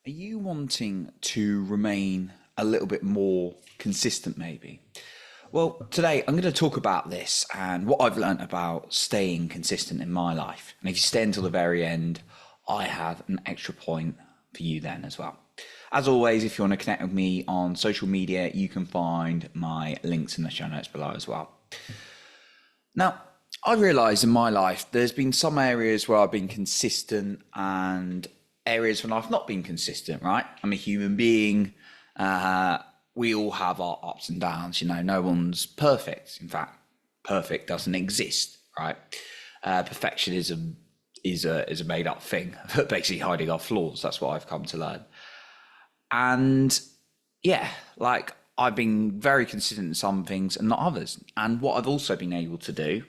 Are you wanting to remain a little bit more consistent, maybe? Well, today I'm going to talk about this and what I've learnt about staying consistent in my life. And if you stay until the very end, I have an extra point for you then as well. As always, if you want to connect with me on social media, you can find my links in the show notes below as well. Now, I realise in my life there's been some areas where I've been consistent and areas when I've not been consistent, right? I'm a human being. We all have our ups and downs, no one's perfect. In fact, perfect doesn't exist, right? Perfectionism is a made up thing, but basically hiding our flaws. That's what I've come to learn. And yeah, I've been very consistent in some things and not others. And what I've also been able to do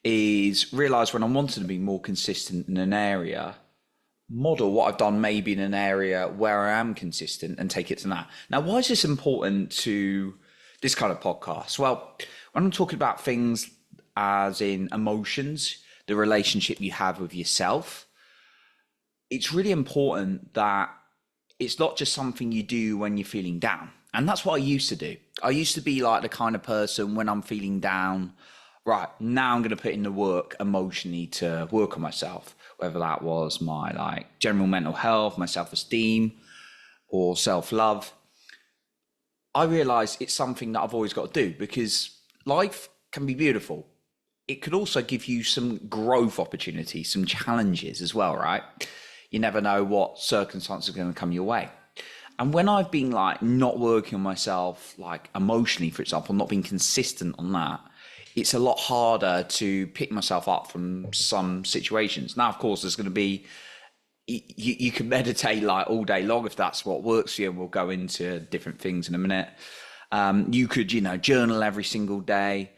is realize when I'm wanting to be more consistent in an area, model what I've done maybe in an area where I am consistent and take it to that. Now, why is this important to this kind of podcast? Well, when I'm talking about things as in emotions, the relationship you have with yourself, it's really important that it's not just something you do when you're feeling down. And that's what I used to do. I used to be like the kind of person when I'm feeling down, right, now I'm going to put in the work emotionally to work on myself, whether that was my general mental health, my self-esteem or self-love. I realized it's something that I've always got to do because life can be beautiful. It could also give you some growth opportunities, some challenges as well, right? You never know what circumstances are going to come your way. And when I've been not working on myself, emotionally, for example, not being consistent on that, it's a lot harder to pick myself up from some situations. Now, of course, there's going to be, you can meditate all day long if that's what works for you, and we'll go into different things in a minute. You could, journal every single day.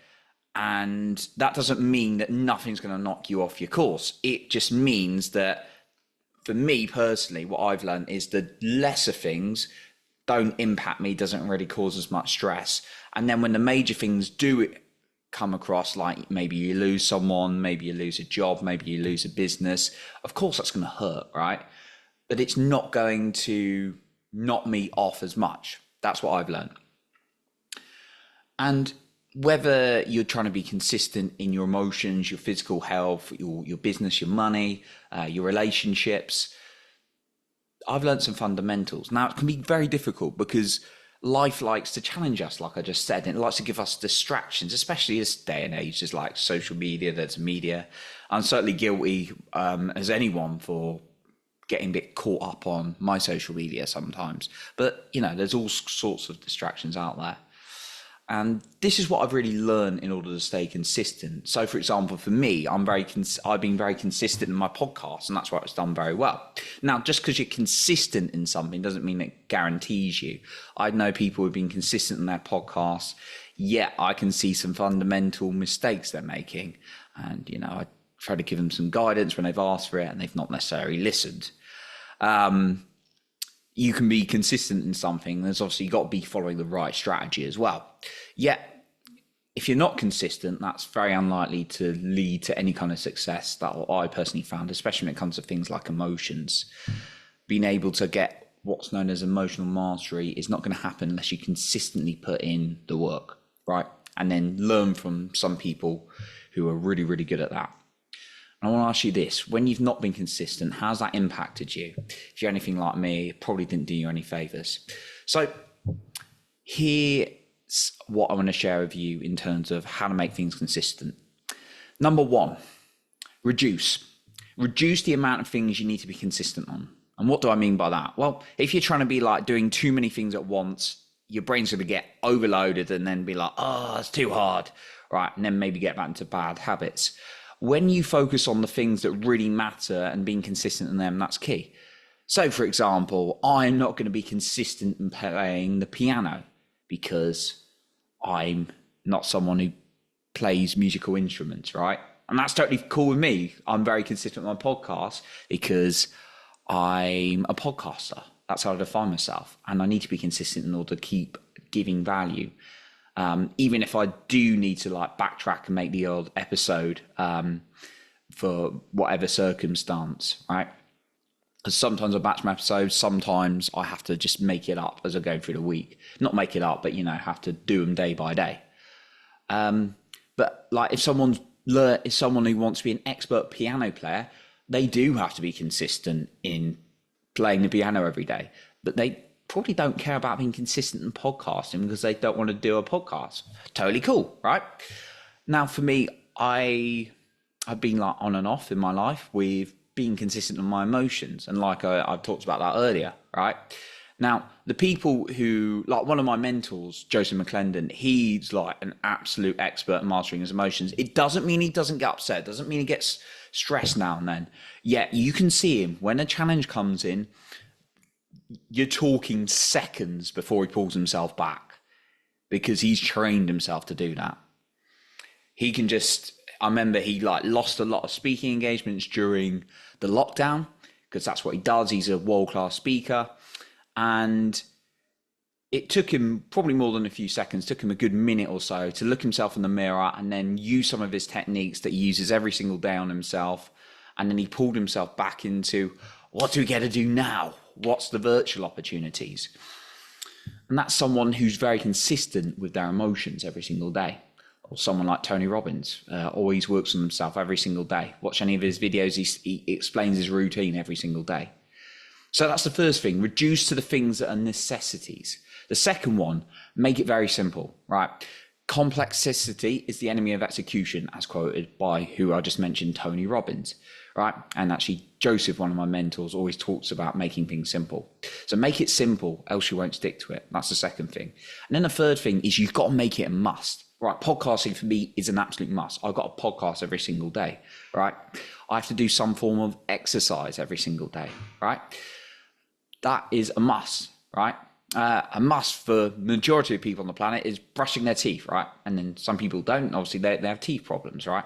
And that doesn't mean that nothing's going to knock you off your course. It just means that, for me personally, what I've learned is that lesser things don't impact me, doesn't really cause as much stress. And then when the major things do come across, like maybe you lose someone, maybe you lose a job, maybe you lose a business, of course that's going to hurt, right? But it's not going to knock me off as much. That's what I've learned. And whether you're trying to be consistent in your emotions, your physical health, your business, your money, your relationships, I've learned some fundamentals. Now, it can be very difficult because life likes to challenge us, like I just said, and it likes to give us distractions, especially this day and age. There's social media, there's media. I'm certainly guilty as anyone for getting a bit caught up on my social media sometimes. But, there's all sorts of distractions out there. And this is what I've really learned in order to stay consistent. So, for example, for me, I've been very consistent in my podcast, and that's why it's done very well. Now, just because you're consistent in something doesn't mean it guarantees you. I know people who've been consistent in their podcasts, yet I can see some fundamental mistakes they're making. And, I try to give them some guidance when they've asked for it and they've not necessarily listened. You can be consistent in something. There's obviously got to be following the right strategy as well. Yet, if you're not consistent, that's very unlikely to lead to any kind of success that I personally found, especially when it comes to things like emotions. Being able to get what's known as emotional mastery is not going to happen unless you consistently put in the work, right? And then learn from some people who are really, really good at that. I want to ask you this: when you've not been consistent, how's that impacted you? If you're anything like me, it probably didn't do you any favors. So here's what I want to share with you in terms of how to make things consistent. Number one, reduce the amount of things you need to be consistent on. And what do I mean by that? Well, if you're trying to be doing too many things at once, your brain's going to get overloaded and then be it's too hard, right? And then maybe get back into bad habits. When you focus on the things that really matter and being consistent in them, that's key. So, for example, I'm not going to be consistent in playing the piano because I'm not someone who plays musical instruments, right? And that's totally cool with me. I'm very consistent with my podcast because I'm a podcaster. That's how I define myself. And I need to be consistent in order to keep giving value. Even if I do need to backtrack and make the old episode for whatever circumstance, right? Because sometimes I batch my episodes, sometimes I have to just make it up as I go through the week. Not make it up, but have to do them day by day. But like if someone who wants to be an expert piano player, they do have to be consistent in playing the piano every day. But they probably don't care about being consistent in podcasting because they don't want to do a podcast. Totally cool, right? Now for me, I've been like on and off in my life with being consistent on my emotions. And like I've talked about that earlier, right? Now, the people who, like one of my mentors, Joseph McClendon, he's like an absolute expert in mastering his emotions. It doesn't mean he doesn't get upset. It doesn't mean he gets stressed now and then. Yet you can see him when a challenge comes in, you're talking seconds before he pulls himself back because he's trained himself to do that. He can just, I remember he like lost a lot of speaking engagements during the lockdown because that's what he does. He's a world-class speaker. And it took him probably more than a few seconds, took him a good minute or so to look himself in the mirror and then use some of his techniques that he uses every single day on himself. And then he pulled himself back into, what do we get to do now? What's the virtual opportunities? And that's someone who's very consistent with their emotions every single day. Or someone like Tony Robbins, always works on himself every single day. Watch any of his videos, he explains his routine every single day. So that's the first thing, reduce to the things that are necessities. The second one, make it very simple, right? Complexity is the enemy of execution, as quoted by who I just mentioned, Tony Robbins, right? And actually, Joseph, one of my mentors, always talks about making things simple. So make it simple, else you won't stick to it. That's the second thing. And then the third thing is you've got to make it a must, right? Podcasting for me is an absolute must. I've got a podcast every single day, right? I have to do some form of exercise every single day, right? That is a must, right? A must for the majority of people on the planet is brushing their teeth, right? And then some people don't. Obviously, they have teeth problems, right?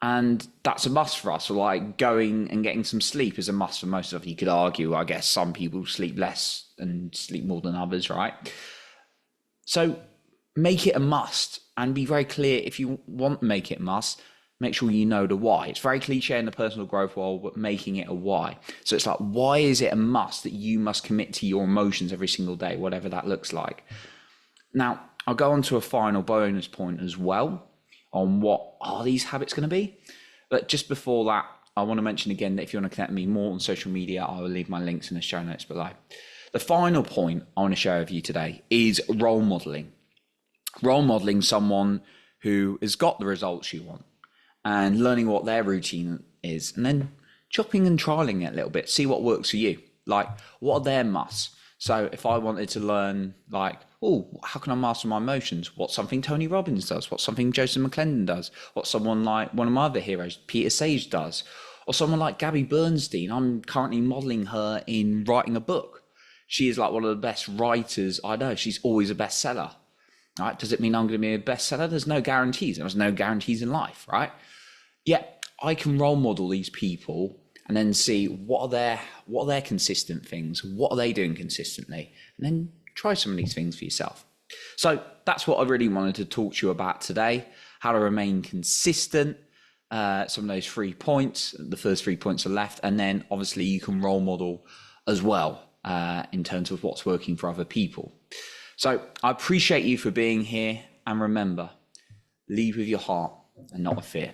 And that's a must for us. So like going and getting some sleep is a must for most of us. You could argue, I guess, some people sleep less and sleep more than others, right? So make it a must and be very clear if you want to make it a must. Make sure you know the why. It's very cliche in the personal growth world, but making it a why. So it's like, why is it a must that you must commit to your emotions every single day, whatever that looks like? Now, I'll go on to a final bonus point as well on what are these habits going to be. But just before that, I want to mention again that if you want to connect with me more on social media, I will leave my links in the show notes below. The final point I want to share with you today is role modeling. Role modeling someone who has got the results you want, and learning what their routine is, and then chopping and trialing it a little bit, see what works for you. Like, what are their musts? So if I wanted to learn, like, oh, how can I master my emotions? What's something Tony Robbins does? What's something Joseph McClendon does? What's someone like one of my other heroes, Peter Sage, does? Or someone like Gabby Bernstein. I'm currently modeling her in writing a book. She is like one of the best writers I know. She's always a bestseller. Right? Does it mean I'm going to be a bestseller? There's no guarantees. There's no guarantees in life, right? Yet I can role model these people and then see what are their consistent things, what are they doing consistently, and then try some of these things for yourself. So that's what I really wanted to talk to you about today, how to remain consistent, some of those 3 points, the first 3 points are left, and then obviously you can role model as well in terms of what's working for other people. So I appreciate you for being here, and remember, lead with your heart and not with fear.